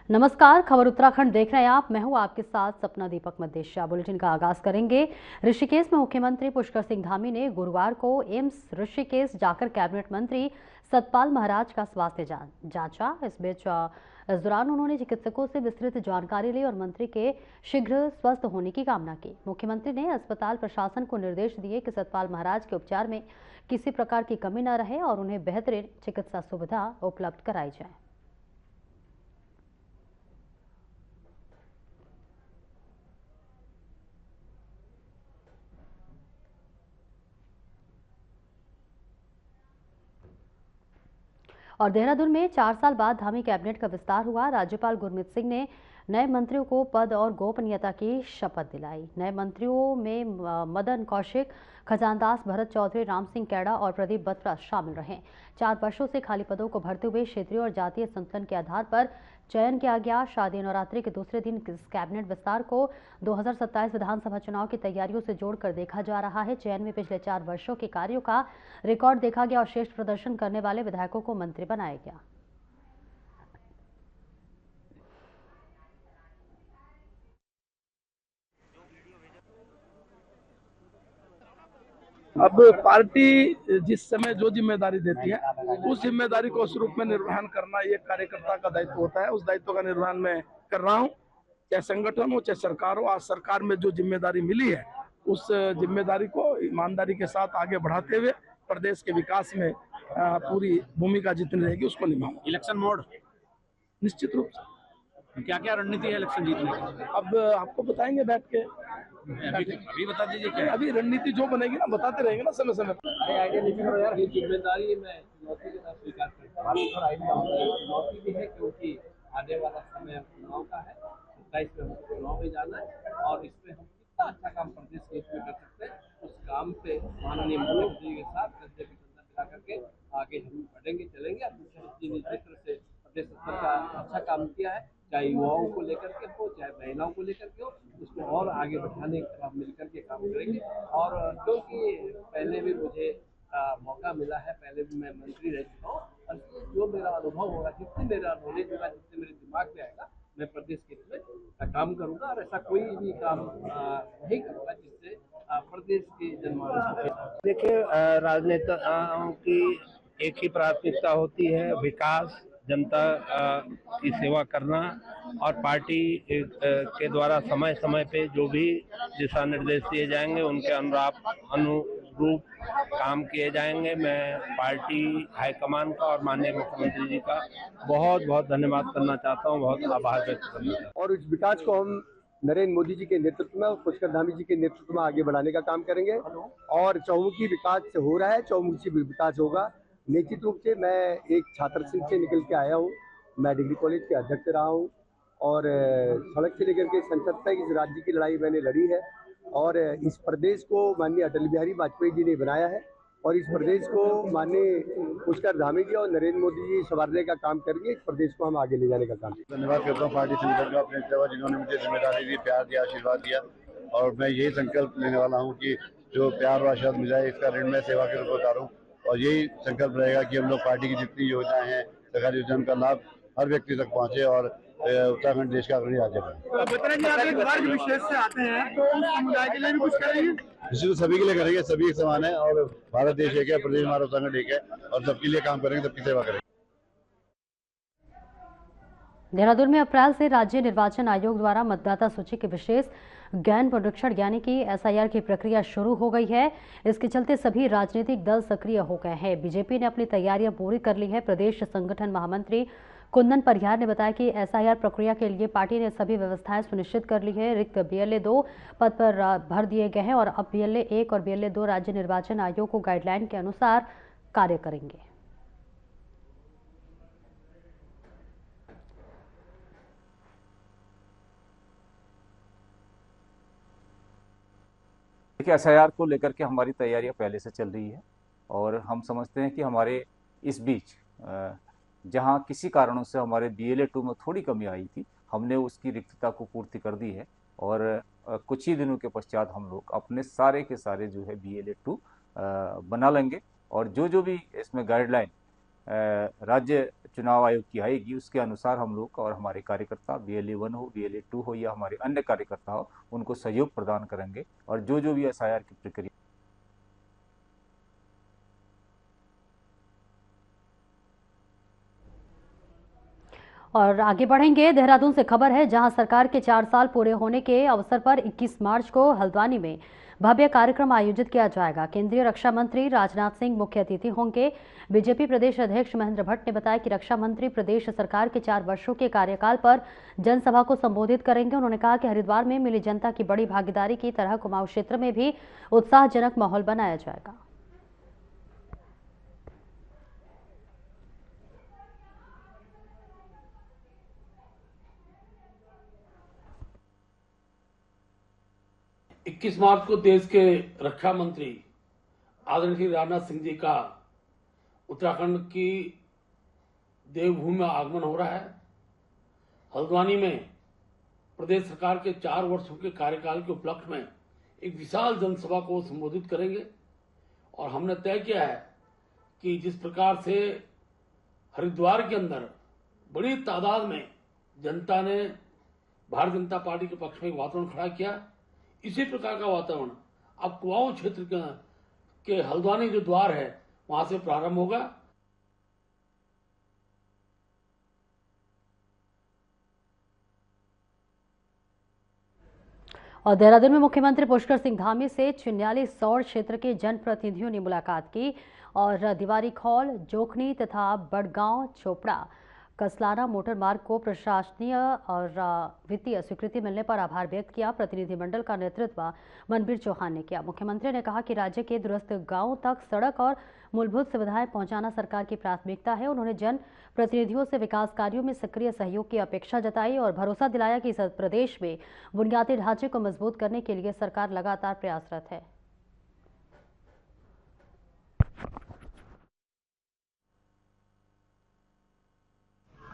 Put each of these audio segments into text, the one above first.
नमस्कार, खबर उत्तराखंड देख रहे हैं आप। मैं हूं आपके साथ सपना दीपक मदेशिया। बुलेटिन का आगाज करेंगे। ऋषिकेश में मुख्यमंत्री पुष्कर सिंह धामी ने गुरुवार को एम्स ऋषिकेश जाकर कैबिनेट मंत्री सतपाल महाराज का स्वास्थ्य जांचा। इस दौरान उन्होंने चिकित्सकों से विस्तृत जानकारी ली और मंत्री के शीघ्र स्वस्थ होने की कामना की। मुख्यमंत्री ने अस्पताल प्रशासन को निर्देश दिए कि सतपाल महाराज के उपचार में किसी प्रकार की कमी न रहे और उन्हें बेहतरीन चिकित्सा सुविधा उपलब्ध कराई जाए। और देहरादून में 4 साल बाद धामी कैबिनेट का विस्तार हुआ। राज्यपाल गुरमीत सिंह ने नए मंत्रियों को पद और गोपनीयता की शपथ दिलाई। नए मंत्रियों में मदन कौशिक, खजानदास भरत चौधरी, राम सिंह कैड़ा और प्रदीप बत्रा शामिल रहे। 4 वर्षों से खाली पदों को भरते हुए क्षेत्रीय और जातीय संतुलन के आधार पर चयन किया गया। शारदीय नवरात्रि के दूसरे दिन इस कैबिनेट विस्तार को 2027 विधानसभा चुनाव की तैयारियों से जोड़कर देखा जा रहा है। चयन में पिछले 4 वर्षों के कार्यों का रिकॉर्ड देखा गया और श्रेष्ठ प्रदर्शन करने वाले विधायकों को मंत्री बनाया गया। अब पार्टी जिस समय जो जिम्मेदारी देती है उस जिम्मेदारी को उस रूप में निर्वहन करना ये कार्यकर्ता का दायित्व होता है। उस दायित्व का निर्वहन मैं कर रहा हूँ, चाहे संगठन हो चाहे सरकार हो। आज सरकार में जो जिम्मेदारी मिली है उस जिम्मेदारी को ईमानदारी के साथ आगे बढ़ाते हुए प्रदेश के विकास में पूरी भूमिका जितनी रहेगी उसको निभाऊंगा। इलेक्शन मोड निश्चित रूप से। क्या क्या रणनीति है इलेक्शन जीतने की? अब आपको बताएंगे बैठ के। अभी बता दीजिए क्या? अभी रणनीति जो बनेगी ना बताते रहेंगे ना समय समय पर। ये जिम्मेदारी मैं चुनौती के साथ स्वीकार करता हूँ। चुनौती भी है क्योंकि आने वाला समय चुनाव का है। 27 में हमको चुनाव में जाना है और इसमें हम कितना अच्छा काम प्रदेश के हित में कर सकते हैं उस काम पे माननीय मुख्यमंत्री के साथ कंधे पे कंधा मिला करके आगे हम बढ़ेंगे चलेंगे। और मुख्यमंत्री ने जिस तरह से प्रदेश सरकार का अच्छा काम किया है, चाहे युवाओं को लेकर के हो चाहे महिलाओं को लेकर के हो, उसको और आगे बढ़ाने का मिलकर के काम करेंगे। और क्योंकि पहले भी मुझे मौका मिला है, पहले भी मैं मंत्री रह चुका हूँ और जो मेरा अनुभव होगा, जितनी मेरा नॉलेज होगा, जितने मेरे दिमाग में आएगा, मैं प्रदेश के लिए काम करूंगा और ऐसा कोई भी काम नहीं करूंगा जिससे प्रदेश की जनमानस को। देखिए, राजनेताओं की एक ही प्राथमिकता होती है, विकास, जनता की सेवा करना और पार्टी के द्वारा समय समय पे जो भी दिशा निर्देश दिए जाएंगे उनके अनुरूप काम किए जाएंगे। मैं पार्टी हाईकमान का और माननीय मुख्यमंत्री जी का बहुत बहुत धन्यवाद करना चाहता हूं, बहुत आभार व्यक्त करना चाहता हूं। और इस विकास को हम नरेंद्र मोदी जी के नेतृत्व में और पुष्कर धामी जी के नेतृत्व में आगे बढ़ाने का काम करेंगे और चौमुखी विकास हो रहा है, चौमुखी विकास होगा। निश्चित रूप से मैं एक छात्र संघ से निकल के आया हूँ, मैं डिग्री कॉलेज के अध्यक्ष रहा हूँ और सड़क से लेकर के संसद तक इस राज्य की लड़ाई मैंने लड़ी है और इस प्रदेश को माननीय अटल बिहारी वाजपेयी जी ने बनाया है और इस प्रदेश को माननीय पुष्कर धामी जी और नरेंद्र मोदी जी संवारने का काम करेंगे। इस प्रदेश को हम आगे ले जाने का काम करेंगे। धन्यवाद करता हूँ पार्टी संगठन का, अपने सेवा जिन्होंने मुझे जिम्मेदारी दी, प्यार दिया, आशीर्वाद दिया और मैं यही संकल्प लेने वाला हूँ कि जो प्यार और आशीर्वाद मिला है इसका ऋण मैं सेवा के रूप में उतारूँ और यही संकल्प रहेगा कि हम लोग पार्टी की जितनी योजनाएं हैं, सरकारी योजना का लाभ हर व्यक्ति तक पहुँचे और उत्तराखंड देश का अग्रणी राज्य बने। बताइए, आप एक वर्ग विशेष से आते हैं तो उस समुदाय के लिए भी कुछ करेंगे? निश्चित सभी के लिए करेंगे, सभी एक समान है और भारत देश एक है, प्रदेश हमारा उत्तराखंड एक है और सबके लिए काम करेंगे, सबकी सेवा करेंगे। देहरादून में अप्रैल से राज्य निर्वाचन आयोग द्वारा मतदाता सूची के विशेष गहन पुनरीक्षण यानी कि एसआईआर की प्रक्रिया शुरू हो गई है। इसके चलते सभी राजनीतिक दल सक्रिय हो गए हैं। बीजेपी ने अपनी तैयारियां पूरी कर ली है। प्रदेश संगठन महामंत्री कुंदन परिहार ने बताया कि एसआईआर प्रक्रिया के लिए पार्टी ने सभी व्यवस्थाएं सुनिश्चित कर ली है। रिक्त बीएलए 2 पद पर भर दिए गए हैं और अब बीएलए 1 और बीएलए 2 राज्य निर्वाचन आयोग को गाइडलाइन के अनुसार कार्य करेंगे। देखिए, एसआईआर को लेकर के हमारी तैयारियां पहले से चल रही है और हम समझते हैं कि हमारे इस बीच जहां किसी कारणों से हमारे बीएलए 2 में थोड़ी कमी आई थी, हमने उसकी रिक्तता को पूर्ति कर दी है और कुछ ही दिनों के पश्चात हम लोग अपने सारे के सारे जो है बीएलए 2 बना लेंगे और जो भी इसमें गाइडलाइन राज्य चुनाव आयोग की आएगी, उसके अनुसार हम लोग और हमारे कार्यकर्ता BLA 1 हो, BLA 2 हो या हमारे अन्य कार्यकर्ता हो, उनको सहयोग प्रदान करेंगे और जो भी SIR की प्रक्रिया। और आगे बढ़ेंगे, देहरादून से खबर है जहां सरकार के 4 साल पूरे होने के अवसर पर 21 मार्च को हल्द्वानी में भव्य कार्यक्रम आयोजित किया जाएगा। केंद्रीय रक्षा मंत्री राजनाथ सिंह मुख्य अतिथि होंगे। बीजेपी प्रदेश अध्यक्ष महेंद्र भट्ट ने बताया कि रक्षा मंत्री प्रदेश सरकार के 4 वर्षों के कार्यकाल पर जनसभा को संबोधित करेंगे। उन्होंने कहा कि हरिद्वार में मिली जनता की बड़ी भागीदारी की तरह कुमाऊं क्षेत्र में भी उत्साहजनक माहौल बनाया जाएगा। इक्कीस मार्च को देश के रक्षा मंत्री आदरणीय राजनाथ सिंह जी का उत्तराखंड की देवभूमि में आगमन हो रहा है। हल्द्वानी में प्रदेश सरकार के 4 वर्षों के कार्यकाल के उपलक्ष्य में एक विशाल जनसभा को संबोधित करेंगे और हमने तय किया है कि जिस प्रकार से हरिद्वार के अंदर बड़ी तादाद में जनता ने भारतीय जनता पार्टी के पक्ष में एक वातावरण खड़ा किया, इसी प्रकार का वातावरण अब कुमाऊं क्षेत्र के हल्द्वानी जो द्वार है वहां से प्रारंभ होगा। और देहरादून में मुख्यमंत्री पुष्कर सिंह धामी से चिन्याली सौर क्षेत्र के जनप्रतिनिधियों ने मुलाकात की और दीवारी खौल, जोखनी तथा बड़गांव चोपड़ा कसलाना मोटर मार्ग को प्रशासनीय और वित्तीय स्वीकृति मिलने पर आभार व्यक्त किया। प्रतिनिधिमंडल का नेतृत्व मनबीर चौहान ने किया। मुख्यमंत्री ने कहा कि राज्य के दूरस्थ गांवों तक सड़क और मूलभूत सुविधाएं पहुंचाना सरकार की प्राथमिकता है। उन्होंने जन प्रतिनिधियों से विकास कार्यों में सक्रिय सहयोग की अपेक्षा जताई और भरोसा दिलाया कि इस प्रदेश में बुनियादी ढांचे को मजबूत करने के लिए सरकार लगातार प्रयासरत है।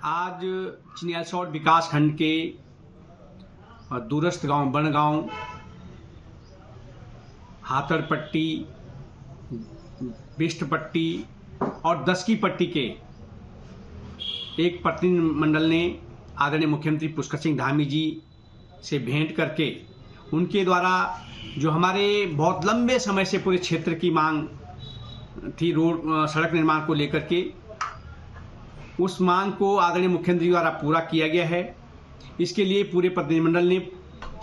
आज चिन्यालीसौर विकास खंड के दूरस्थ गांव बनगांव, हाथरपट्टी, बिष्टपट्टी और दसकी पट्टी के एक प्रतिनिधिमंडल ने आदरणीय मुख्यमंत्री पुष्कर सिंह धामी जी से भेंट करके उनके द्वारा जो हमारे बहुत लंबे समय से पूरे क्षेत्र की मांग थी रोड सड़क निर्माण को लेकर के, उस मांग को आदरणीय मुख्यमंत्री द्वारा पूरा किया गया है। इसके लिए पूरे प्रतिनिधिमंडल ने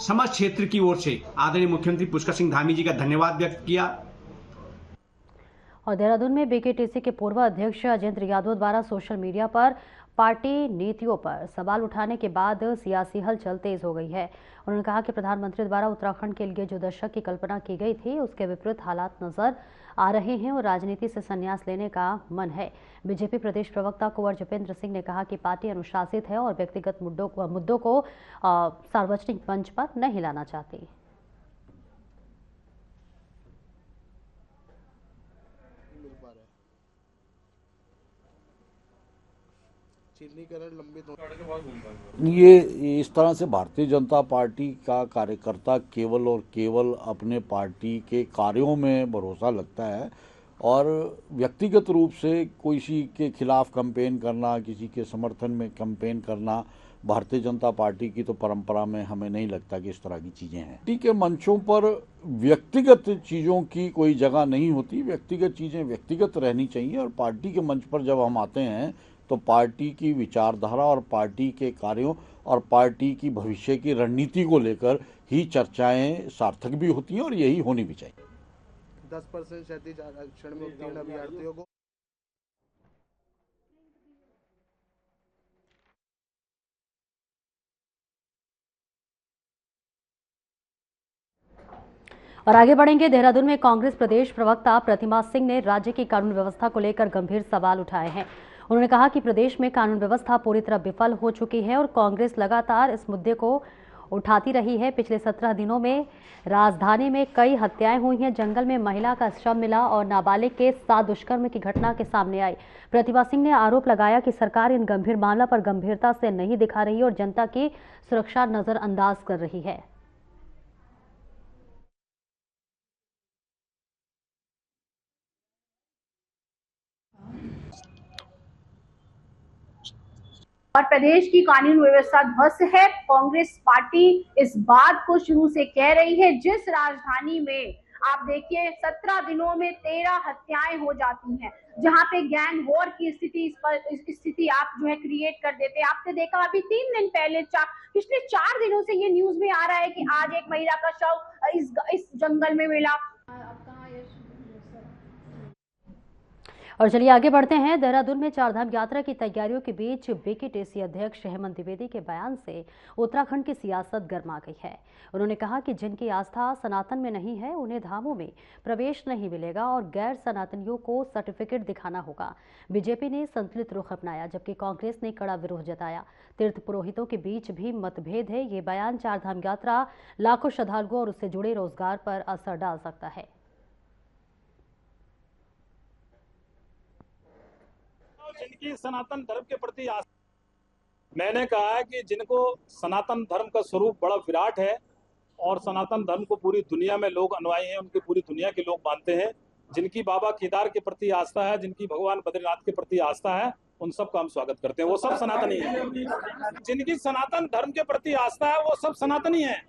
समस्त क्षेत्र की ओर से आदरणीय मुख्यमंत्री पुष्कर सिंह धामी जी का धन्यवाद व्यक्त किया। और देहरादून में BKTC के पूर्व अध्यक्ष अजेंद्र यादव द्वारा सोशल मीडिया पर पार्टी नीतियों पर सवाल उठाने के बाद सियासी हलचल तेज हो गई है। उन्होंने कहा कि प्रधानमंत्री द्वारा उत्तराखंड के लिए जो दशक की कल्पना की गई थी उसके विपरीत हालात नजर आ रहे हैं और राजनीति से संन्यास लेने का मन है। बीजेपी प्रदेश प्रवक्ता कुंवर जपेंद्र सिंह ने कहा कि पार्टी अनुशासित है और व्यक्तिगत मुद्दों को सार्वजनिक मंच पर नहीं लाना चाहती। ये इस तरह से भारतीय जनता पार्टी का कार्यकर्ता केवल और केवल अपने पार्टी के कार्यों में भरोसा लगता है और व्यक्तिगत रूप से किसी के खिलाफ कैंपेन करना, किसी के समर्थन में कैंपेन करना भारतीय जनता पार्टी की तो परंपरा में हमें नहीं लगता कि इस तरह की चीज़ें हैं। पार्टी के मंचों पर व्यक्तिगत चीज़ों की कोई जगह नहीं होती, व्यक्तिगत चीज़ें व्यक्तिगत रहनी चाहिए और पार्टी के मंच पर जब हम आते हैं तो पार्टी की विचारधारा और पार्टी के कार्यों और पार्टी की भविष्य की रणनीति को लेकर ही चर्चाएं सार्थक भी होती हैं और यही होनी भी चाहिए। 10% क्षैतिज आरक्षण में उत्तीर्ण अभ्यर्थियों को और आगे बढ़ेंगे। देहरादून में कांग्रेस प्रदेश प्रवक्ता प्रतिमा सिंह ने राज्य की कानून व्यवस्था को लेकर गंभीर सवाल उठाए हैं। उन्होंने कहा कि प्रदेश में कानून व्यवस्था पूरी तरह विफल हो चुकी है और कांग्रेस लगातार इस मुद्दे को उठाती रही है। पिछले 17 दिनों में राजधानी में कई हत्याएं हुई हैं, जंगल में महिला का शव मिला और नाबालिग के साथ दुष्कर्म की घटना के सामने आई। प्रतिभा सिंह ने आरोप लगाया कि सरकार इन गंभीर मामला पर गंभीरता से नहीं दिखा रही और जनता की सुरक्षा नजरअंदाज कर रही है। और प्रदेश की कानून व्यवस्था ध्वस्त है। कांग्रेस पार्टी इस बात को शुरू से कह रही है। जिस राजधानी में आप देखिए 17 दिनों में 13 हत्याएं हो जाती हैं, जहां पे गैंग वॉर की स्थिति आप जो है क्रिएट कर देते हैं। आपने देखा अभी 3 दिन पहले पिछले 4 दिनों से ये न्यूज में आ रहा है कि आज एक महिला का शव इस जंगल में मिला। और चलिए आगे बढ़ते हैं। देहरादून में चारधाम यात्रा की तैयारियों के बीच बीकेटीसी अध्यक्ष हेमंत द्विवेदी के बयान से उत्तराखंड की सियासत गर्मा गई है। उन्होंने कहा कि जिनकी आस्था सनातन में नहीं है उन्हें धामों में प्रवेश नहीं मिलेगा और गैर सनातनियों को सर्टिफिकेट दिखाना होगा। बीजेपी ने संतुलित रुख अपनाया, जबकि कांग्रेस ने कड़ा विरोध जताया। तीर्थ पुरोहितों के बीच भी मतभेद है। ये बयान चारधाम यात्रा लाखों श्रद्धालुओं और उससे जुड़े रोजगार पर असर डाल सकता है। जिनकी सनातन धर्म के प्रति मैंने कहा है कि जिनको सनातन धर्म का स्वरूप बड़ा विराट है और सनातन धर्म को पूरी दुनिया में लोग अनुयायी हैं, उनकी पूरी दुनिया के लोग मानते हैं, जिनकी बाबा केदार के प्रति आस्था है, जिनकी भगवान बद्रीनाथ के प्रति आस्था है, उन सब का हम स्वागत करते हैं। वो सब सनातनी हैं। जिनकी सनातन धर्म के प्रति आस्था है वो सब सनातनी हैं।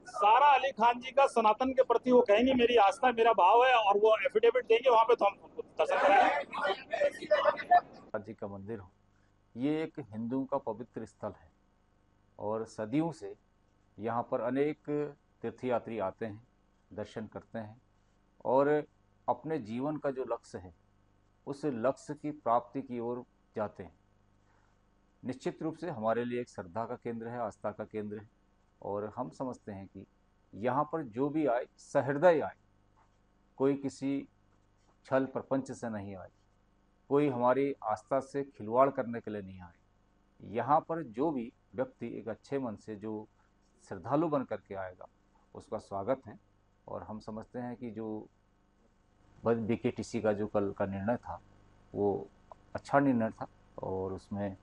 सारा अली खान जी का सनातन के प्रति वो कहेंगे मेरी आस्था मेरा भाव है और वो एफिडेविट देंगे, वहां पे तो हम दर्शन कराएंगे। जी का मंदिर हो, ये एक हिंदुओं का पवित्र स्थल है और सदियों से यहाँ पर अनेक तीर्थयात्री आते हैं, दर्शन करते हैं और अपने जीवन का जो लक्ष्य है उस लक्ष्य की प्राप्ति की ओर जाते हैं। निश्चित रूप से हमारे लिए एक श्रद्धा का केंद्र है, आस्था का केंद्र है और हम समझते हैं कि यहाँ पर जो भी आए सहृदय आए, कोई किसी छल प्रपंच से नहीं आए, कोई हमारी आस्था से खिलवाड़ करने के लिए नहीं आए। यहाँ पर जो भी व्यक्ति एक अच्छे मन से जो श्रद्धालु बन करके आएगा उसका स्वागत है और हम समझते हैं कि जो बीकेटीसी का जो कल का निर्णय था वो अच्छा निर्णय था और उसमें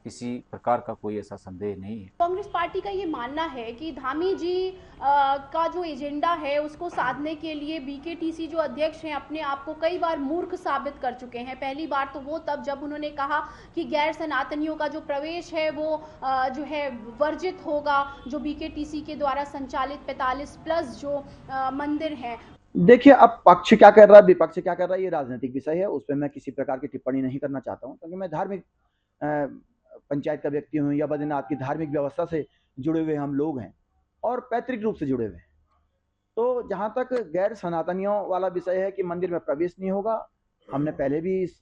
किसी प्रकार का कोई ऐसा संदेह नहीं है। कांग्रेस पार्टी का ये मानना है कि धामी जी का जो एजेंडा है उसको साधने के लिए बीकेटीसी जो अध्यक्ष हैं अपने आप को कई बार मूर्ख साबित कर चुके हैं। पहली बार तो वो तब जब उन्होंने कहा कि गैर सनातनियों का जो प्रवेश है वो जो है वर्जित होगा, जो बीकेटीसी के द्वारा संचालित 45+ जो मंदिर हैं। देखिए अब पक्ष क्या कर रहा है विपक्ष क्या कर रहा है ये राजनीतिक विषय है, उस पर मैं किसी प्रकार की टिप्पणी नहीं करना चाहता हूँ, क्योंकि मैं धार्मिक पंचायत का व्यक्ति हूँ या बद्रीनाथ की धार्मिक व्यवस्था से जुड़े हुए हम लोग हैं और पैतृक रूप से जुड़े हुए हैं। तो जहाँ तक गैर सनातनियों वाला विषय है कि मंदिर में प्रवेश नहीं होगा, हमने पहले भी इस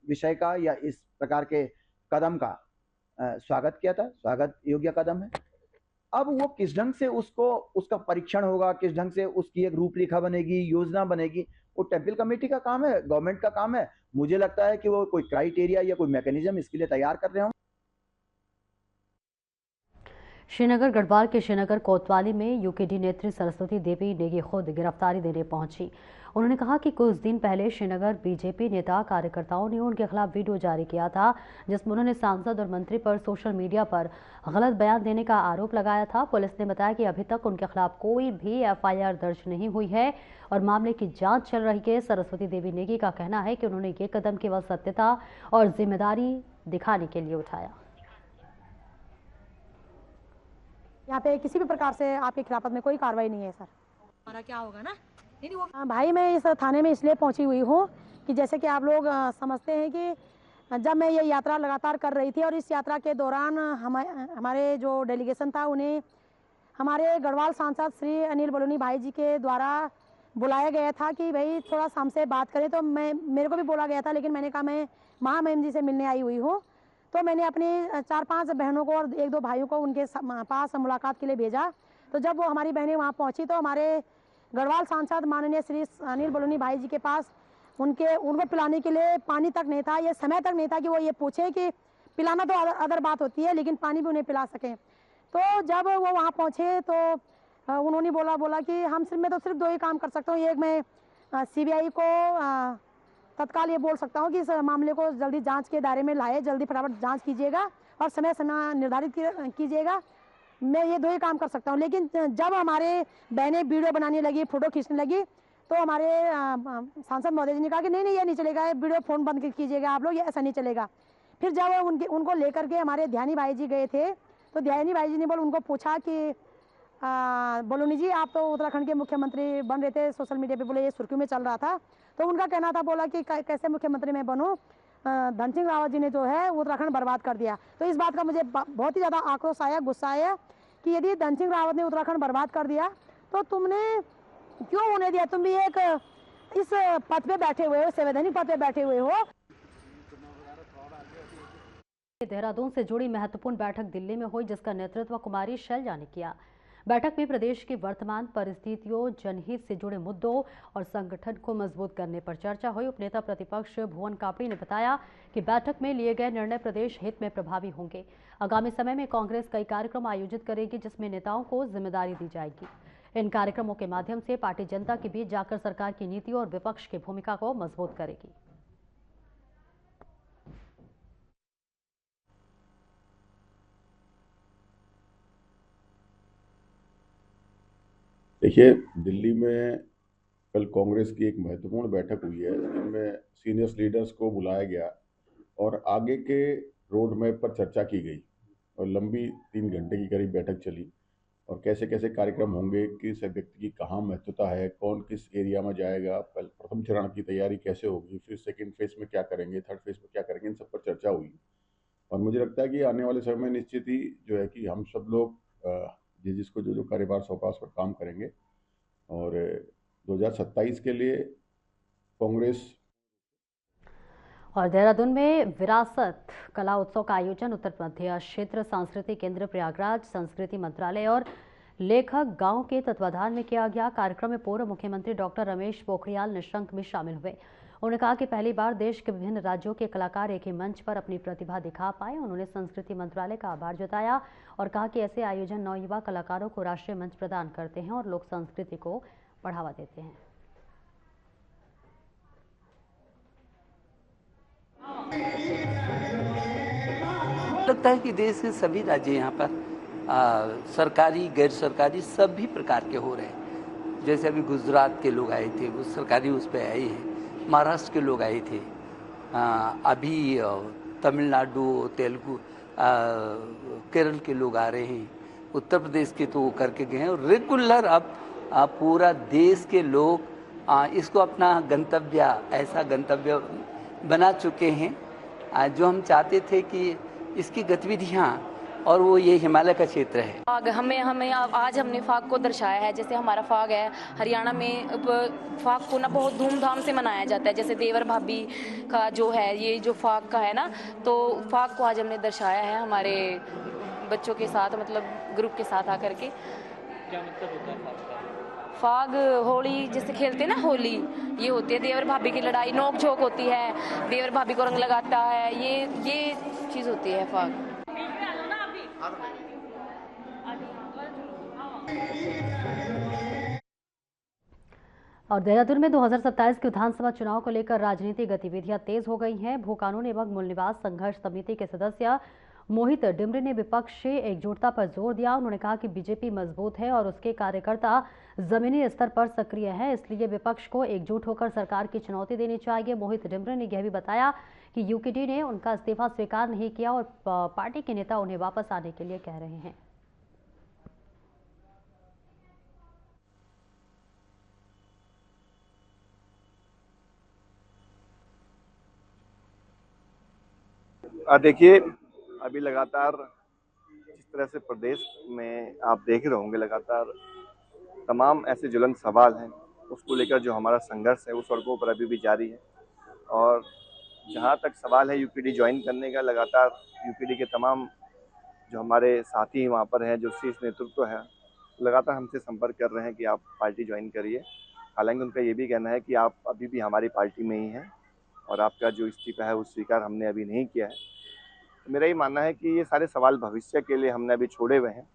विषय का या इस प्रकार के कदम का स्वागत किया था, स्वागत योग्य कदम है। अब वो किस ढंग से उसका परीक्षण होगा, किस ढंग से उसकी एक रूपरेखा बनेगी, योजना बनेगी, वो टेम्पल कमेटी का काम है, गवर्नमेंट का काम है। मुझे लगता है कि वो कोई क्राइटेरिया या कोई मैकेनिज्म इसके लिए तैयार कर रहे हों। श्रीनगर गढ़वाल के श्रीनगर कोतवाली में यूकेडी नेत्री सरस्वती देवी नेगी खुद गिरफ्तारी देने पहुंची। उन्होंने कहा कि कुछ दिन पहले श्रीनगर बीजेपी नेता कार्यकर्ताओं ने उनके खिलाफ वीडियो जारी किया था जिसमें उन्होंने सांसद और मंत्री पर सोशल मीडिया पर गलत बयान देने का आरोप लगाया था। पुलिस ने बताया कि अभी तक उनके खिलाफ कोई भी एफआईआर दर्ज नहीं हुई है और मामले की जांच चल रही है। सरस्वती देवी नेगी का कहना है कि उन्होंने ये कदम केवल सत्यता और जिम्मेदारी दिखाने के लिए उठाया। यहाँ पे किसी भी प्रकार से आपके खिलाफत में कोई कार्रवाई नहीं है सर। हमारा क्या होगा ना? नहीं वो भाई मैं इस थाने में इसलिए पहुंची हुई हूँ कि जैसे कि आप लोग समझते हैं कि जब मैं ये यात्रा लगातार कर रही थी और इस यात्रा के दौरान हमारे जो डेलीगेशन था उन्हें हमारे गढ़वाल सांसद श्री अनिल बलूनी भाई जी के द्वारा बुलाया गया था कि भाई थोड़ा सा हमसे बात करें। तो मेरे को भी बोला गया था, लेकिन मैंने कहा मैं महामहिम जी से मिलने आई हुई हूँ। तो मैंने अपनी 4-5 बहनों को और 1-2 भाइयों को उनके पास मुलाकात के लिए भेजा। तो जब वो हमारी बहनें वहाँ पहुँची तो हमारे गढ़वाल सांसद माननीय श्री अनिल बलूनी भाई जी के पास उनको पिलाने के लिए पानी तक नहीं था, ये समय तक नहीं था कि वो ये पूछे कि पिलाना तो अदर बात होती है लेकिन पानी भी उन्हें पिला सकें। तो जब वो वहाँ पहुँचे तो उन्होंने बोला कि मैं तो सिर्फ 2 ही काम कर सकता हूँ। एक मैं CBI को तत्काल ये बोल सकता हूँ कि इस मामले को जल्दी जांच के दायरे में लाए, जल्दी फटाफट जांच कीजिएगा और समय निर्धारित कीजिएगा। मैं ये 2 ही काम कर सकता हूँ। लेकिन जब हमारे बहनें वीडियो बनाने लगी, फोटो खींचने लगी तो हमारे सांसद महोदय जी ने कहा कि नहीं नहीं ये नहीं चलेगा, वीडियो फोन बंद कीजिएगा आप लोग, ये ऐसा नहीं चलेगा। फिर जब उनको लेकर के हमारे ध्यानी भाई जी गए थे तो ध्यानी भाई जी ने उनको पूछा कि बोलोनी जी आप तो उत्तराखंड के मुख्यमंत्री बन रहे थे, सोशल मीडिया पे बोले ये सुर्खियों में चल रहा था, तो उनका कहना था बोला कि कैसे मुख्यमंत्री मैं बनूं, धन सिंह रावत जी ने जो है उत्तराखंड बर्बाद कर दिया। तो इस बात का मुझे बहुत ही ज़्यादा आक्रोश आया, गुस्सा आया कि यदि धन सिंह रावत ने उत्तराखंड बर्बाद कर दिया तो तुमने क्यों होने दिया, तुम भी एक इस पद पे बैठे हुए हो, संवैधानिक पद पे बैठे हुए हो। देहरादून से जुड़ी महत्वपूर्ण बैठक दिल्ली में हुई, जिसका नेतृत्व कुमारी शैलजा ने किया। बैठक में प्रदेश की वर्तमान परिस्थितियों, जनहित से जुड़े मुद्दों और संगठन को मजबूत करने पर चर्चा हुई। उपनेता प्रतिपक्ष भुवन कापड़ी ने बताया कि बैठक में लिए गए निर्णय प्रदेश हित में प्रभावी होंगे। आगामी समय में कांग्रेस कई कार्यक्रम आयोजित करेगी, जिसमें नेताओं को जिम्मेदारी दी जाएगी। इन कार्यक्रमों के माध्यम से पार्टी जनता के बीच जाकर सरकार की नीतियों और विपक्ष की भूमिका को मजबूत करेगी। देखिए, दिल्ली में कल कांग्रेस की एक महत्वपूर्ण बैठक हुई है, जिनमें सीनियर लीडर्स को बुलाया गया और आगे के रोड मैप पर चर्चा की गई और लंबी 3 घंटे की करीब बैठक चली और कैसे कैसे कार्यक्रम होंगे, किस व्यक्ति की कहाँ महत्वता है, कौन किस एरिया में जाएगा, प्रथम चरण की तैयारी कैसे होगी, फिर सेकेंड फेज में क्या करेंगे, थर्ड फेज में क्या करेंगे, इन सब पर चर्चा हुई। और मुझे लगता है कि आने वाले समय में निश्चित ही जो है कि हम सब लोग जिसको जो कार्यभार सौंपा उस पर काम करेंगे और 2027 के लिए कांग्रेस। और देहरादून में विरासत कला उत्सव का आयोजन उत्तर मध्य क्षेत्र सांस्कृतिक केंद्र प्रयागराज, संस्कृति मंत्रालय और लेखक गांव के तत्वाधान में किया गया। कार्यक्रम में पूर्व मुख्यमंत्री डॉक्टर रमेश पोखरियाल निशंक भी शामिल हुए। उन्होंने कहा कि पहली बार देश के विभिन्न राज्यों के कलाकार एक ही मंच पर अपनी प्रतिभा दिखा पाए। उन्होंने संस्कृति मंत्रालय का आभार जताया और कहा कि ऐसे आयोजन नवयुवा कलाकारों को राष्ट्रीय मंच प्रदान करते हैं और लोक संस्कृति को बढ़ावा देते हैं। लगता है कि देश के सभी राज्य यहाँ पर सरकारी, गैर सरकारी सभी प्रकार के हो रहे हैं। जैसे अभी गुजरात के लोग आए थे, वो सरकारी उस पर आए हैं। महाराष्ट्र के लोग आए थे, अभी तमिलनाडु, तेलुगु, केरल के लोग आ रहे हैं, उत्तर प्रदेश के तो वो करके गए हैं और रेगुलर अब पूरा देश के लोग इसको अपना गंतव्य, ऐसा गंतव्य बना चुके हैं जो हम चाहते थे कि इसकी गतिविधियाँ, और वो ये हिमालय का क्षेत्र है। फाग हमें आज हमने फाग को दर्शाया है। जैसे हमारा फाग है हरियाणा में, फाग को ना बहुत धूमधाम से मनाया जाता है। जैसे देवर भाभी का जो है, ये जो फाग का है ना, तो फाग को आज हमने दर्शाया है हमारे बच्चों के साथ, मतलब ग्रुप के साथ आकर के। क्या मतलब होता है फाग? होली जैसे खेलते हैं ना, होली ये होती है, देवर भाभी की लड़ाई, नोक झोंक होती है, देवर भाभी को रंग लगाता है, ये चीज़ होती है फाग। और देहरादून में 2027 के विधानसभा चुनाव को लेकर राजनीतिक गतिविधियां तेज हो गई हैं। भू कानून एवं मूल निवास संघर्ष समिति के सदस्य मोहित डिमरी ने विपक्ष से एकजुटता पर जोर दिया। उन्होंने कहा कि बीजेपी मजबूत है और उसके कार्यकर्ता जमीनी स्तर पर सक्रिय हैं, इसलिए विपक्ष को एकजुट होकर सरकार की चुनौती देनी चाहिए। मोहित डिमरी ने यह भी बताया कि यूकेडी ने उनका इस्तीफा स्वीकार नहीं किया और पार्टी के नेता उन्हें वापस आने के लिए कह रहे हैं। देखिए, अभी लगातार जिस तरह से प्रदेश में आप देख रहे होंगे, लगातार तमाम ऐसे ज्वलंत सवाल हैं, उसको लेकर जो हमारा संघर्ष है वो सड़कों पर अभी भी जारी है। और जहाँ तक सवाल है यूपीडी ज्वाइन करने का, लगातार यूपीडी के तमाम जो हमारे साथी वहाँ पर हैं, जो शीर्ष नेतृत्व है, लगातार हमसे संपर्क कर रहे हैं कि आप पार्टी ज्वाइन करिए। हालांकि उनका ये भी कहना है कि आप अभी भी हमारी पार्टी में ही हैं और आपका जो इस्तीफा है वो स्वीकार हमने अभी नहीं किया है। तो मेरा ये मानना है कि ये सारे सवाल भविष्य के लिए हमने अभी छोड़े हुए हैं।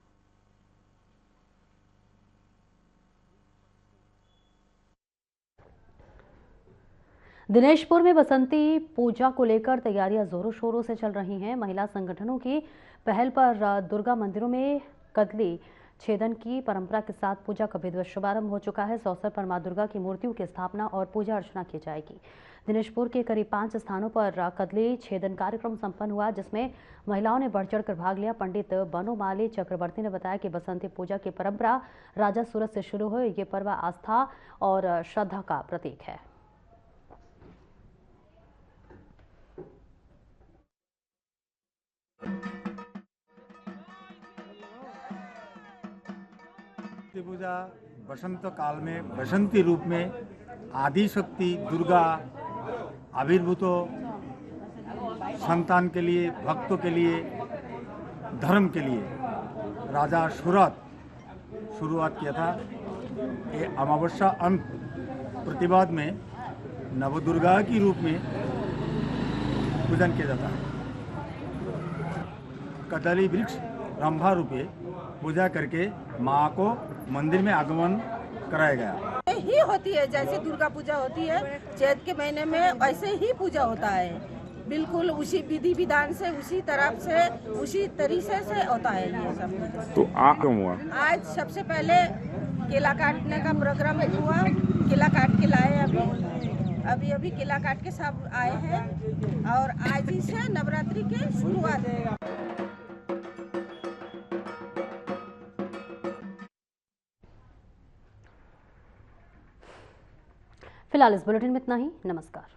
दिनेशपुर में बसंती पूजा को लेकर तैयारियां जोरों शोरों से चल रही हैं। महिला संगठनों की पहल पर दुर्गा मंदिरों में कदली छेदन की परंपरा के साथ पूजा का विधिवत शुभारंभ हो चुका है। इस अवसर पर मां दुर्गा की मूर्तियों की स्थापना और पूजा अर्चना की जाएगी। दिनेशपुर के करीब 5 स्थानों पर कदली छेदन कार्यक्रम संपन्न हुआ, जिसमें महिलाओं ने बढ़ चढ़कर भाग लिया। पंडित बनोमाली चक्रवर्ती ने बताया कि बसंती पूजा की परंपरा राजा सूरज से शुरू हुई। ये पर्व आस्था और श्रद्धा का प्रतीक है। पूजा बसंत काल में बसंती रूप में आदि शक्ति दुर्गा आविर्भूत संतान के लिए, भक्तों के लिए, धर्म के लिए राजा सूरज शुरुआत किया था। ये अमावस्या अंत प्रतिवाद में नवदुर्गा की रूप में पूजन किया जाता है। कदली वृक्ष रंभा रूपे पूजा करके माँ को मंदिर में आगमन कराया गया। ही होती है जैसे दुर्गा पूजा होती है चैत के महीने में, वैसे ही पूजा होता है। बिल्कुल उसी विधि विधान से, उसी तरफ से, उसी तरीके से होता है ये सब। तो क्यों हुआ? आज सबसे पहले केला काटने का प्रोग्राम हुआ। केला काट के लाए अभी केला काट के सब आए हैं और आज ही से नवरात्रि की शुरुआत है। फिलहाल इस बुलेटिन में इतना ही। नमस्कार।